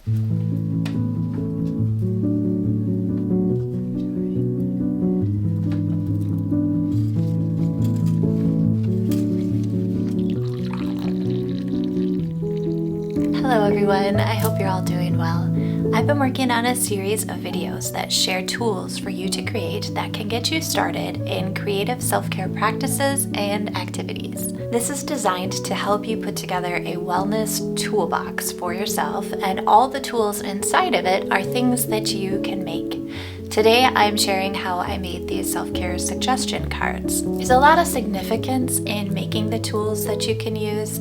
Hello everyone, I hope you're all doing well. I've been working on a series of videos that share tools for you to create that can get you started in creative self-care practices and activities. This is designed to help you put together a wellness toolbox for yourself, and all the tools inside of it are things that you can make. Today I'm sharing how I made these self-care suggestion cards. There's a lot of significance in making the tools that you can use.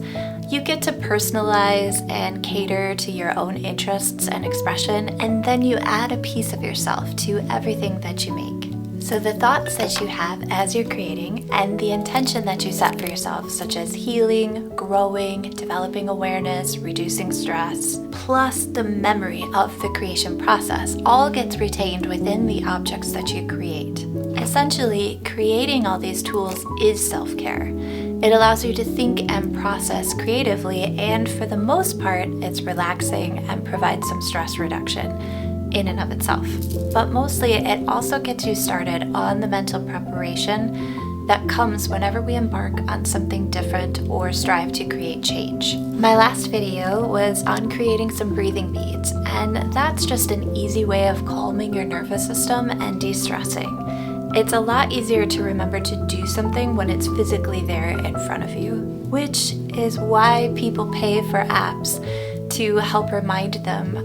You get to personalize and cater to your own interests and expression, and then you add a piece of yourself to everything that you make. So the thoughts that you have as you're creating and the intention that you set for yourself, such as healing, growing, developing awareness, reducing stress, plus the memory of the creation process, all gets retained within the objects that you create. Essentially, creating all these tools is self-care. It allows you to think and process creatively, and for the most part, it's relaxing and provides some stress reduction in and of itself. But mostly, it also gets you started on the mental preparation that comes whenever we embark on something different or strive to create change. My last video was on creating some breathing beads, and that's just an easy way of calming your nervous system and de-stressing. It's a lot easier to remember to do something when it's physically there in front of you, which is why people pay for apps to help remind them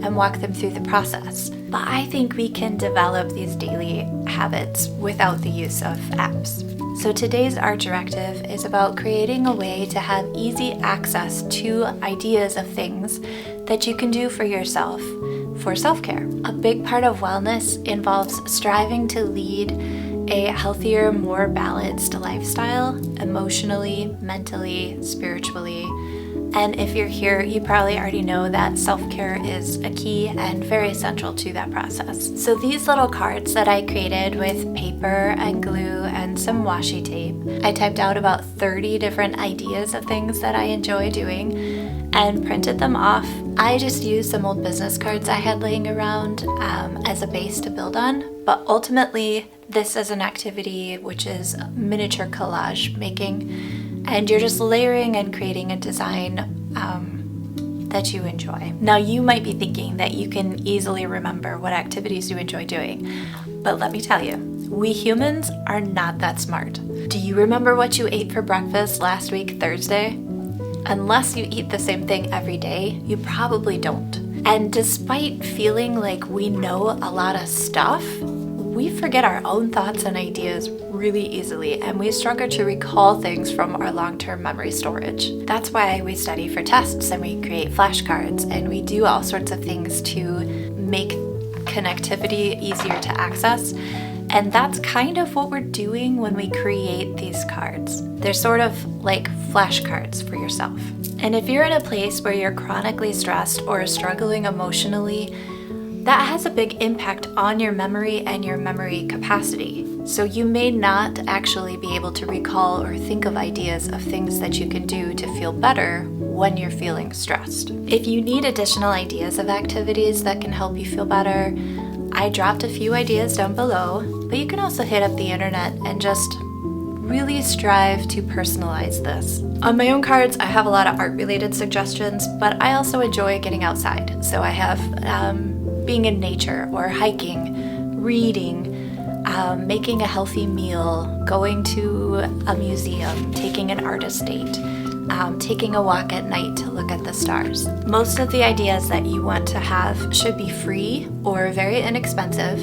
and walk them through the process. But I think we can develop these daily habits without the use of apps. So today's art directive is about creating a way to have easy access to ideas of things that you can do for yourself for self-care. A big part of wellness involves striving to lead a healthier, more balanced lifestyle, emotionally, mentally, spiritually. And if you're here, you probably already know that self-care is a key and very central to that process. So these little cards that I created with paper and glue and some washi tape, I typed out about 30 different ideas of things that I enjoy doing and printed them off. I just used some old business cards I had laying around as a base to build on, but ultimately this is an activity which is miniature collage making, and you're just layering and creating a design that you enjoy. Now you might be thinking that you can easily remember what activities you enjoy doing, but let me tell you, we humans are not that smart. Do you remember what you ate for breakfast last week, Thursday? Unless you eat the same thing every day, you probably don't. And despite feeling like we know a lot of stuff, we forget our own thoughts and ideas really easily, and we struggle to recall things from our long-term memory storage. That's why we study for tests and we create flashcards and we do all sorts of things to make connectivity easier to access. And that's kind of what we're doing when we create these cards. They're sort of like flashcards for yourself. And if you're in a place where you're chronically stressed or struggling emotionally, that has a big impact on your memory and your memory capacity. So you may not actually be able to recall or think of ideas of things that you can do to feel better when you're feeling stressed. If you need additional ideas of activities that can help you feel better, I dropped a few ideas down below, but you can also hit up the internet and just really strive to personalize this. On my own cards, I have a lot of art-related suggestions, but I also enjoy getting outside. So I have being in nature or hiking, reading, making a healthy meal, going to a museum, taking an artist date, taking a walk at night to look at the stars. Most of the ideas that you want to have should be free or very inexpensive,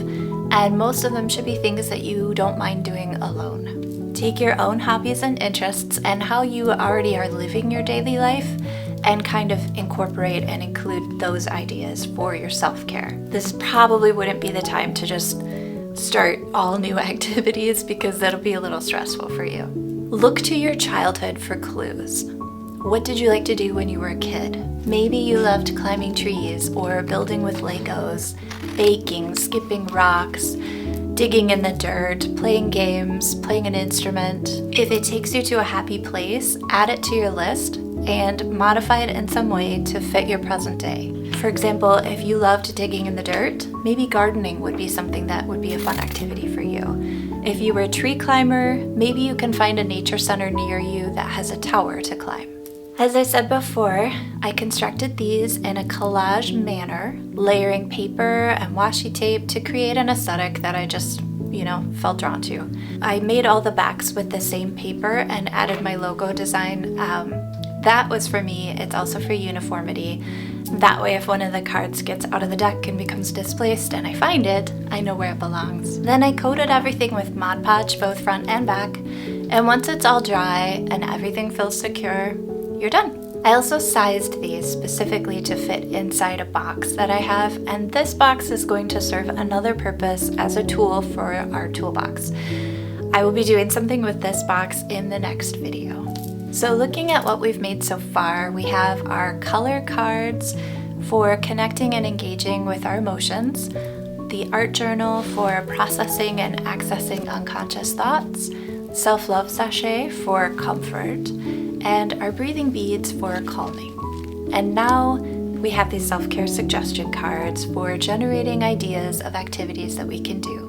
and most of them should be things that you don't mind doing alone. Take your own hobbies and interests and how you already are living your daily life and kind of incorporate and include those ideas for your self-care. This probably wouldn't be the time to just start all new activities because that'll be a little stressful for you. Look to your childhood for clues. What did you like to do when you were a kid? Maybe you loved climbing trees or building with Legos, baking, skipping rocks, digging in the dirt, playing games, playing an instrument. If it takes you to a happy place, add it to your list and modify it in some way to fit your present day. For example, if you loved digging in the dirt, maybe gardening would be something that would be a fun activity for you. If you were a tree climber, maybe you can find a nature center near you that has a tower to climb. As I said before, I constructed these in a collage manner, layering paper and washi tape to create an aesthetic that I just, felt drawn to. I made all the backs with the same paper and added my logo design. That was for me. It's also for uniformity. That way, if one of the cards gets out of the deck and becomes displaced and I find it, I know where it belongs. Then I coated everything with Mod Podge, both front and back. And once it's all dry and everything feels secure, you're done. I also sized these specifically to fit inside a box that I have, and this box is going to serve another purpose as a tool for our toolbox. I will be doing something with this box in the next video. So looking at what we've made so far, we have our color cards for connecting and engaging with our emotions, the art journal for processing and accessing unconscious thoughts, self-love sachet for comfort, and our breathing beads for calming. And now we have these self-care suggestion cards for generating ideas of activities that we can do.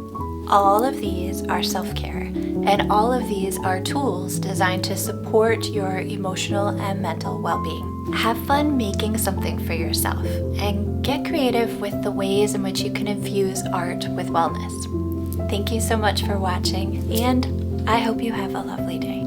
All of these are self-care, and all of these are tools designed to support your emotional and mental well-being. Have fun making something for yourself, and get creative with the ways in which you can infuse art with wellness. Thank you so much for watching, and I hope you have a lovely day.